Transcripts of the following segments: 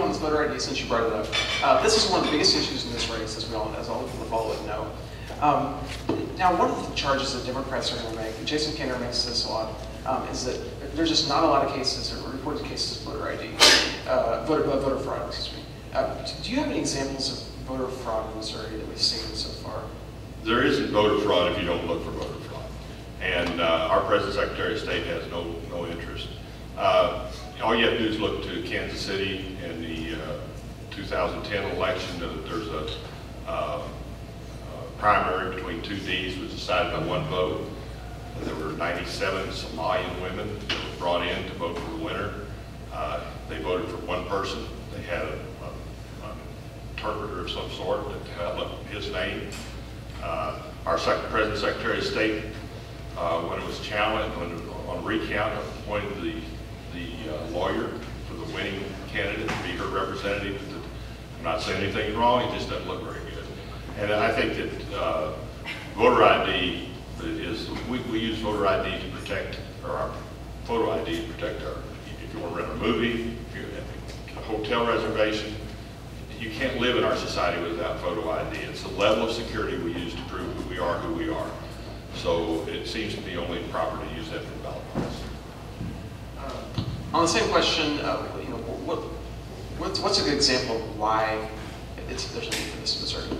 on this voter ID since you brought it up. This is one of the biggest issues in this race, as all people who follow it know. Now, one of the charges that Democrats are going to make, and Jason Kander makes this a lot, is that there's just not a lot of cases, or reported cases of voter ID, voter fraud, excuse me. Do you have any examples of voter fraud in Missouri that we've seen so far? There isn't voter fraud if you don't look for voter fraud. And our President Secretary of State has no interest. All you have to do is look to Kansas City in the 2010 election. There's a primary between two Ds was decided by one vote. There were 97 Somalian women that were brought in to vote for the winner. They voted for one person. They had an interpreter of some sort that held up his name. Our President Secretary of State, when it was challenged on recount, appointed the lawyer for the winning candidate to be her representative. I'm not saying anything wrong, it just doesn't look very good. And I think that voter ID is, we use voter ID to protect, or our photo ID to protect our, if you want to rent a movie, if you have a hotel reservation, you can't live in our society without photo ID. It's the level of security we use to prove who we are. So it seems to be only proper to use that for ballot boxes. On the same question, what's a good example of why there's a need for this in Missouri?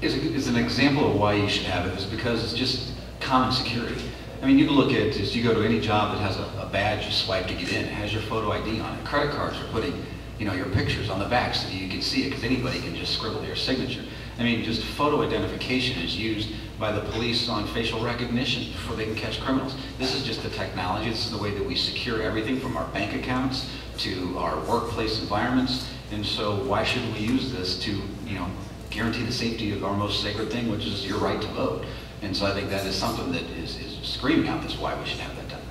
Is an example of why you should have it is because it's just common security. I mean, you can look at it as you go to any job that has a badge you swipe to get in. It has your photo ID on it. Credit cards are putting, your pictures on the back so that you can see it, because anybody can just scribble your signature. I mean, just photo identification is used by the police on facial recognition before they can catch criminals. This is just the technology. This is the way that we secure everything from our bank accounts to our workplace environments. And so why shouldn't we use this to, guarantee the safety of our most sacred thing, which is your right to vote? And so I think that is something that is screaming out this why we should have that done.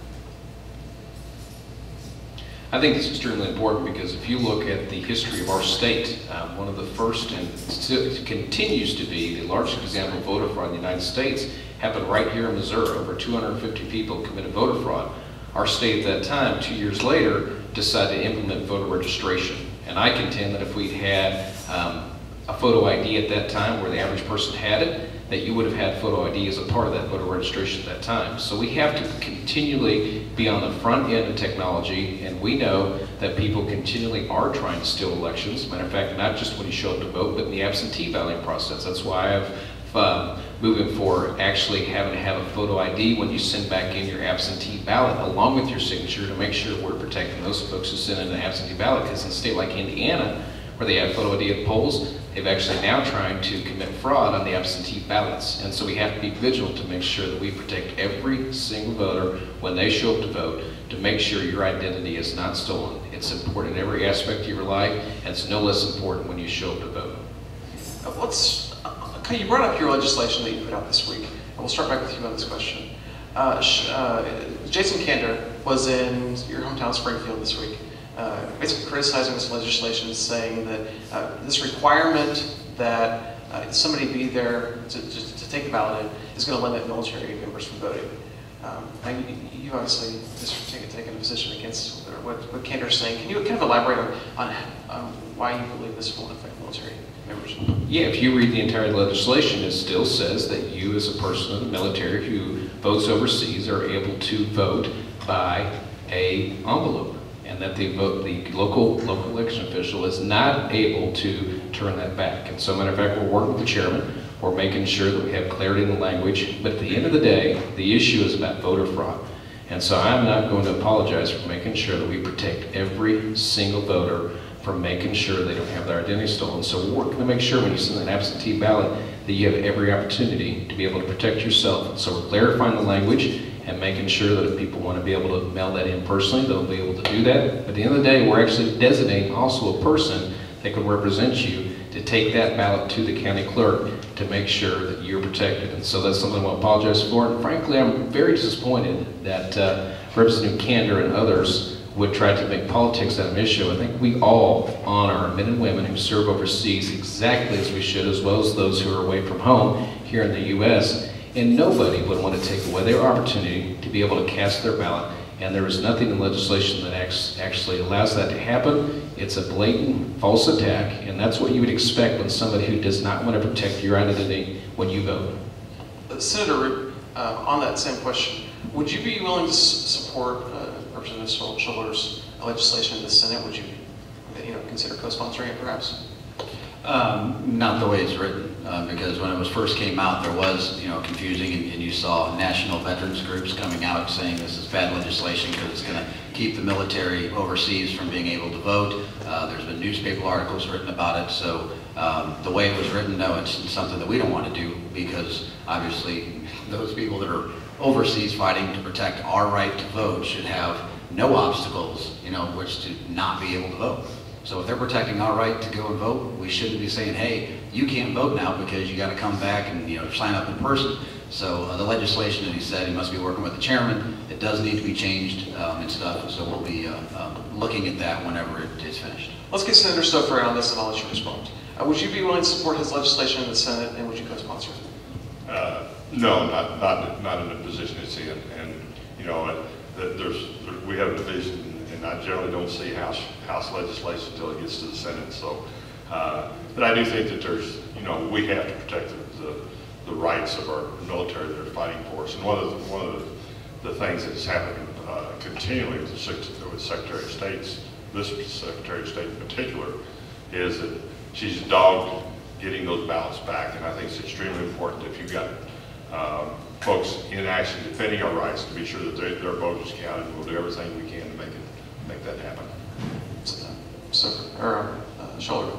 I think it's extremely important because if you look at the history of our state, one of the first and still continues to be the largest example of voter fraud in the United States happened right here in Missouri. Over 250 people committed voter fraud. Our state at that time, 2 years later, decided to implement voter registration. And I contend that if we'd had a photo ID at that time where the average person had it, that you would have had photo ID as a part of that voter registration at that time. So we have to continually be on the front end of technology, and we know that people continually are trying to steal elections. Matter of fact, not just when you show up to vote, but in the absentee balloting process. That's why I've moving forward actually having to have a photo ID when you send back in your absentee ballot along with your signature to make sure we're protecting those folks who send in an absentee ballot, because in a state like Indiana, where they have photo ID at polls, they've actually now trying to commit fraud on the absentee ballots. And so we have to be vigilant to make sure that we protect every single voter when they show up to vote, to make sure your identity is not stolen. It's important in every aspect of your life, and it's no less important when you show up to vote. Okay, you brought up your legislation that you put out this week, and we'll start back with you on this question. Jason Kander was in your hometown of Springfield this week, basically criticizing this legislation, saying that this requirement that somebody be there to take the ballot in is going to limit military members from voting. You obviously just taken a position against what Kander's saying. Can you kind of elaborate on why you believe this will affect military members? Yeah, if you read the entire legislation, it still says that you as a person of the military who votes overseas are able to vote by an envelope, and that the local election official is not able to turn that back. And so, matter of fact, we're working with the chairman. We're making sure that we have clarity in the language. But at the end of the day, the issue is about voter fraud. And so I'm not going to apologize for making sure that we protect every single voter from making sure they don't have their identity stolen. So we're working to make sure when you send an absentee ballot that you have every opportunity to be able to protect yourself. So we're clarifying the language and making sure that if people want to be able to mail that in personally, they'll be able to do that. But at the end of the day, we're actually designating also a person that could represent you to take that ballot to the county clerk to make sure that you're protected. And so that's something I want to apologize for. And frankly, I'm very disappointed that Representative Kander and others would try to make politics out of an issue. I think we all honor our men and women who serve overseas exactly as we should, as well as those who are away from home here in the U.S. And nobody would want to take away their opportunity to be able to cast their ballot and there is nothing in legislation that actually allows that to happen. It's a blatant false attack, and that's what you would expect when somebody who does not want to protect your identity when you vote. Senator, on that same question, would you be willing to support Representative Schiller's legislation in the Senate? Would you, consider co-sponsoring it, perhaps? Not the way it's written, because when it first came out, there was, confusing, and you saw national veterans groups coming out saying this is bad legislation because it's going to keep the military overseas from being able to vote. There's been newspaper articles written about it, so the way it was written, no, it's something that we don't want to do, because obviously those people that are overseas fighting to protect our right to vote should have no obstacles, which to not be able to vote. So if they're protecting our right to go and vote, we shouldn't be saying, hey, you can't vote now because you got to come back and sign up in person. So the legislation, as he said, he must be working with the chairman. It does need to be changed and stuff, so we'll be looking at that whenever it is finished. Let's get Senator Stouffer on this and I'll let you respond. Would you be willing to support his legislation in the Senate, and would you co-sponsor it? No, not in the position it's in. And, we have a division, and I generally don't see House legislation until it gets to the Senate. So, but I do think that there's, we have to protect the rights of our military that are fighting for us. And one of the things that's happened continually with Secretary of State, this Secretary of State in particular, is that she's dogged getting those ballots back. And I think it's extremely important that if you've got folks in action defending our rights, to be sure that their vote is counted, and we'll do everything we can to make that happen. Schiller.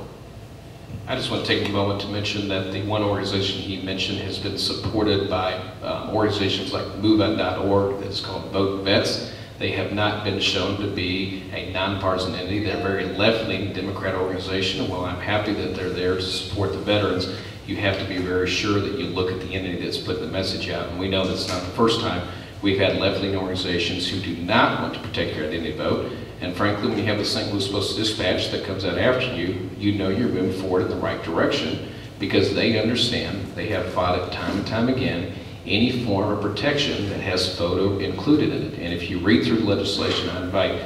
I just want to take a moment to mention that the one organization he mentioned has been supported by organizations like MUCR that's called Vote Vets. They have not been shown to be a nonpartisan entity. They're a very left-leaning Democrat organization, and while I'm happy that they're there to support the veterans, you have to be very sure that you look at the entity that's putting the message out. And we know that's not the first time we've had left-leaning organizations who do not want to protect your identity vote. And frankly, when you have the St. Louis Post-Dispatch that comes out after you, you know you're moving forward in the right direction, because they understand, they have fought it time and time again, any form of protection that has photo included in it. And if you read through the legislation, I invite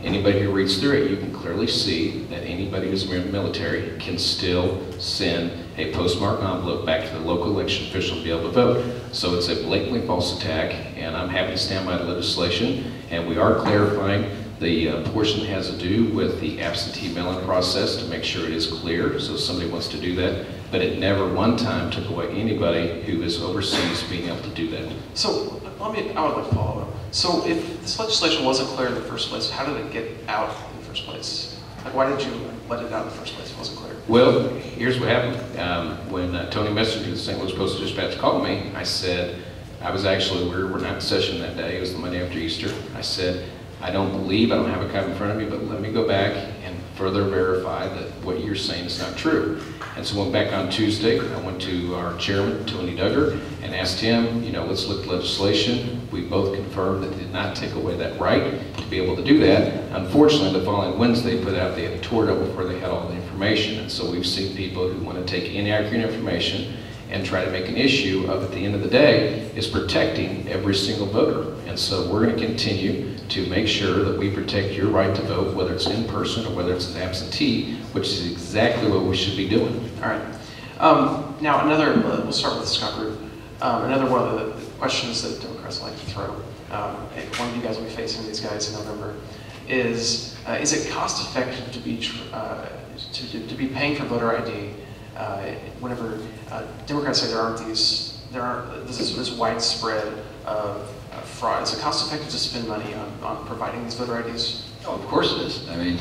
anybody who reads through it, you can clearly see that anybody who's in the military can still send a postmarked envelope back to the local election official to be able to vote. So it's a blatantly false attack, and I'm happy to stand by the legislation. And we are clarifying the portion that has to do with the absentee mail-in process to make sure it is clear, so if somebody wants to do that. But it never one time took away anybody who is overseas being able to do that. So I would like to follow up. So if this legislation wasn't clear in the first place, how did it get out in the first place? Like, why did you let it out in the first place if it wasn't clear? Well, here's what happened. When Tony Messenger of the St. Louis Post-Dispatch called me, I said, we were not in session that day, it was the Monday after Easter. I said, I don't have a copy in front of me, but let me go back and further verify that what you're saying is not true. And so I went back on Tuesday, I went to our chairman, Tony Duggar, and asked him, let's look at legislation. We both confirmed that it did not take away that right to be able to do that. Unfortunately, the following Wednesday put out the editorial before they had all the information. And so we've seen people who want to take inaccurate information and try to make an issue of, at the end of the day, is protecting every single voter. And so we're going to continue to make sure that we protect your right to vote, whether it's in person or whether it's an absentee, which is exactly what we should be doing. All right. Now, we'll start with the Scott group. Another one of the questions that Democrats like to throw, one of you guys will be facing these guys in November, is it cost effective to be paying for voter ID whenever Democrats say this widespread of fraud? Is it cost effective to spend money on providing these voter IDs? Oh, of course it is. I mean,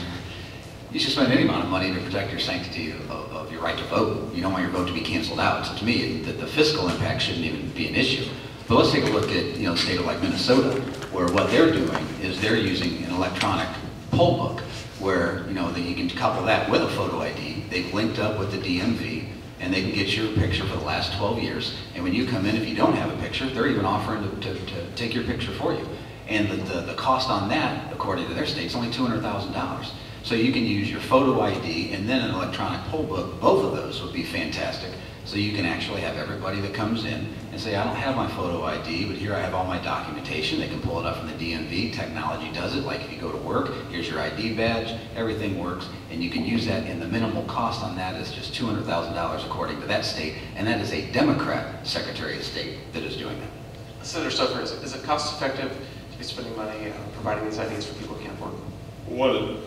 you should spend any amount of money to protect your sanctity of your right to vote. You don't want your vote to be canceled out. So to me, the fiscal impact shouldn't even be an issue. But let's take a look at a state like Minnesota, where what they're doing is they're using an electronic poll book, where you can couple that with a photo ID. They've linked up with the DMV, and they can get your picture for the last 12 years. And when you come in, if you don't have a picture, they're even offering to take your picture for you. And the cost on that, according to their state, is only $200,000. So you can use your photo ID and then an electronic poll book. Both of those would be fantastic So you can actually have everybody that comes in and say, I don't have my photo ID, but here I have all my documentation. They can pull it up from the DMV. Technology does it. Like if you go to work, here's your ID badge, everything works, and you can use that, and the minimal cost on that is just $200,000 according to that state, and that is a Democrat Secretary of State that is doing that. Senator Stouffer, is it cost effective to be spending money providing these IDs for people who can't afford them?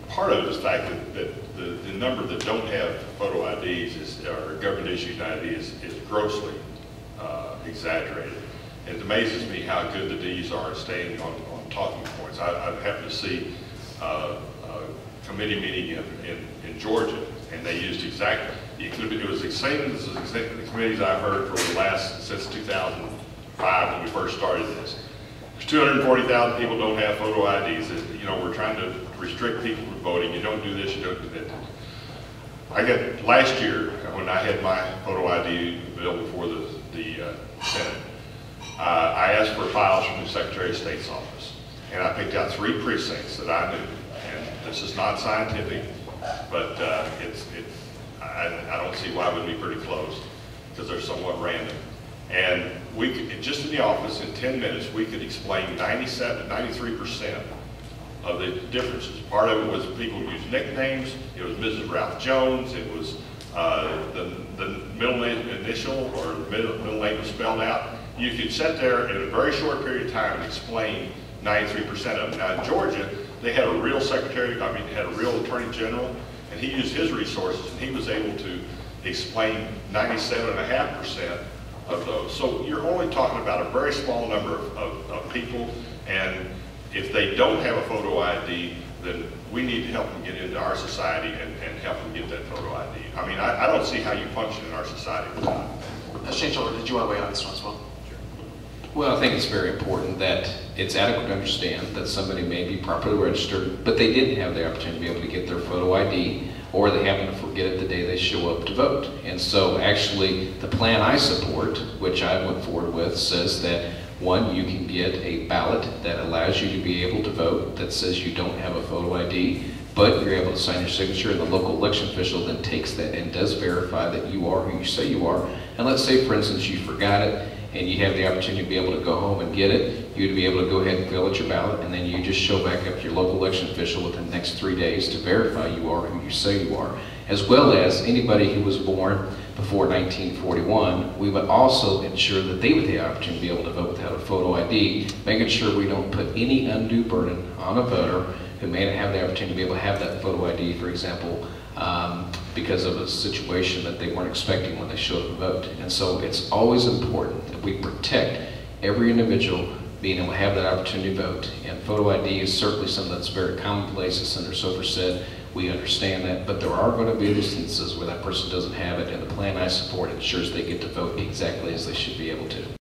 Part of it is the fact that the number that don't have photo IDs or government issued IDs is grossly exaggerated. It amazes me how good the Ds are at staying on talking points. I happened to see a committee meeting in Georgia, and they used exactly, it was the same as the committees I've heard for the last, since 2005 when we first started this. 240,000 people don't have photo IDs. You know, we're trying to restrict people from voting. You don't do this, you don't do that. I got, last year, when I had my photo ID bill before the Senate, I asked for files from the Secretary of State's office. And I picked out 3 precincts that I knew. And this is not scientific, but I don't see why it would be pretty close, because they're somewhat random. And we could, just in the office, in 10 minutes, we could explain 93% of the differences. Part of it was people used nicknames. It was Mrs. Ralph Jones. It was the middle name initial or the middle name was spelled out. You could sit there in a very short period of time and explain 93% of them. Now in Georgia, they had a real secretary, I mean, had a real attorney general, and he used his resources, and he was able to explain 97.5% of those. So you're only talking about a very small number of people, and if they don't have a photo ID, then we need to help them get into our society and help them get that photo ID. I mean, I don't see how you function in our society without it. Shane Schulter, did you want to weigh on this one as well? Well, I think it's very important that it's adequate to understand that somebody may be properly registered, but they didn't have the opportunity to be able to get their photo ID, or they happen to forget it the day they show up to vote. And so actually, the plan I support, which I went forward with, says that one, you can get a ballot that allows you to be able to vote that says you don't have a photo ID, but you're able to sign your signature, and the local election official then takes that and does verify that you are who you say you are. And let's say, for instance, you forgot it, and you have the opportunity to be able to go home and get it, you'd be able to go ahead and fill out your ballot, and then you just show back up to your local election official within the next 3 days to verify you are who you say you are. As well as anybody who was born before 1941, we would also ensure that they would have the opportunity to be able to vote without a photo ID, making sure we don't put any undue burden on a voter who may not have the opportunity to be able to have that photo ID, for example, because of a situation that they weren't expecting when they showed up to vote. And so it's always important that we protect every individual being able to have that opportunity to vote. And photo ID is certainly something that's very commonplace, as Senator Stouffer said. We understand that, but there are going to be instances where that person doesn't have it, and the plan I support ensures they get to vote exactly as they should be able to.